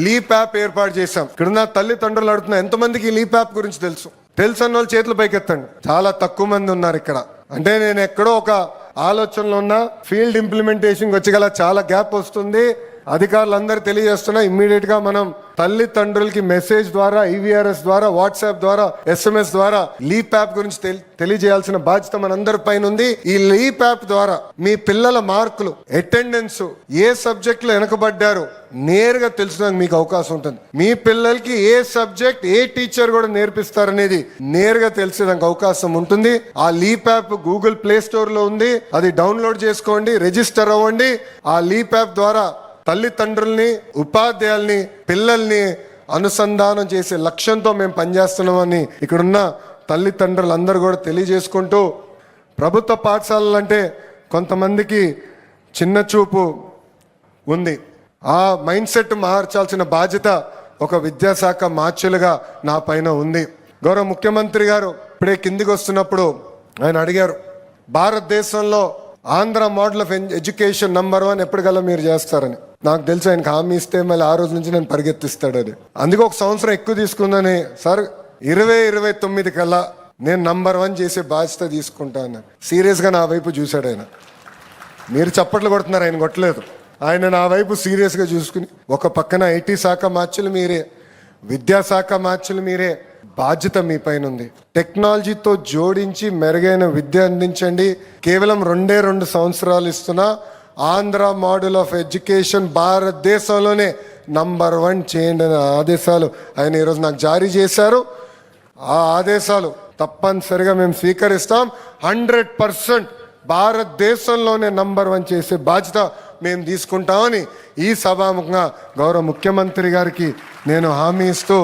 Leap app ఏర్పాటు చేశాం. ఇక్కడున్న తల్లిదండ్రులు అడుగుతున్నా, ఎంతమందికి లీప్ యాప్ గురించి తెలుసు అన్న వాళ్ళు చేతులు పైకెత్తండి. చాలా తక్కువ మంది ఉన్నారు ఇక్కడ. అంటే నేను ఎక్కడో ఒక ఆలోచనలో ఉన్న ఫీల్డ్ ఇంప్లిమెంటేషన్ వచ్చి చాలా గ్యాప్ వస్తుంది. అధికారులందరూ తెలియజేస్తున్నా, ఇమ్మీడియట్ గా మనం తల్లిదండ్రులకి మెసేజ్ ద్వారా, ఈవీఆర్ఎస్ ద్వారా, వాట్సాప్ ద్వారా, SMS ద్వారా లీప్ యాప్ గురించి తెలియజేయాల్సిన బాధ్యత మనందరి పైన ఉంది. ఈ లీప్ యాప్ ద్వారా మీ పిల్లల మార్కులు, అటెండెన్స్, ఏ సబ్జెక్ట్ లో వెనకబడ్డారు నేరుగా తెలుసుకోవడానికి మీకు అవకాశం ఉంటుంది. మీ పిల్లలకి ఏ సబ్జెక్ట్ ఏ టీచర్ కూడా నేర్పిస్తారనేది నేరుగా తెలిసేదానికి అవకాశం ఉంటుంది. ఆ leap app Google play store లో ఉంది. అది డౌన్లోడ్ చేసుకోండి, రిజిస్టర్ అవ్వండి. ఆ లీప్ యాప్ ద్వారా తల్లిదండ్రుల్ని, ఉపాధ్యాయుల్ని, పిల్లల్ని అనుసంధానం చేసే లక్ష్యంతో మేము పనిచేస్తున్నామని ఇక్కడున్న తల్లిదండ్రులందరూ కూడా తెలియజేసుకుంటూ, ప్రభుత్వ పాఠశాలలు అంటే కొంతమందికి చిన్న చూపు ఉంది. ఆ మైండ్ సెట్ మార్చాల్సిన బాధ్యత ఒక విద్యాశాఖ మార్చులుగా నా పైన ఉంది. గౌరవ ముఖ్యమంత్రి గారు ఇప్పుడే కిందికి వస్తున్నప్పుడు ఆయన అడిగారు, భారతదేశంలో Andhra model of education number 1 ఎప్పటికల్లా మీరు చేస్తారని. నాకు తెలుసు ఆయనకు హామీ ఇస్తే మళ్ళీ ఆ రోజు నుంచి నేను పరిగెత్తిస్తాడు అది. అందుకే ఒక సంవత్సరం ఎక్కువ తీసుకుందని, సార్ 2029 కల్లా నేను నంబర్ 1 చేసే బాధ్యత తీసుకుంటాను. సీరియస్గా నా వైపు చూశాడు ఆయన. మీరు చప్పట్లు కొడుతున్నారు, ఆయన కొట్టలేదు. ఆయన నా వైపు సీరియస్గా చూసుకుని, ఒక పక్కన IT శాఖ మార్చులు మీరే, విద్యాశాఖ మార్చులు మీరే, బాధ్యత మీ పైన ఉంది. టెక్నాలజీతో జోడించి మెరుగైన విద్య అందించండి. కేవలం 2 సంవత్సరాలు ఇస్తున్నా ఆంధ్ర మోడల్ ఆఫ్ ఎడ్యుకేషన్ భారతదేశంలోనే నంబర్ 1 చేయండి అనే ఆదేశాలు ఆయన ఈరోజు నాకు జారీ చేశారు. ఆ ఆదేశాలు తప్పనిసరిగా మేము స్వీకరిస్తాం. 100% భారతదేశంలోనే నంబర్ 1 చేసే బాధ్యత మేము తీసుకుంటామని ఈ సభాముఖంగా గౌరవ ముఖ్యమంత్రి గారికి నేను హామీ ఇస్తూ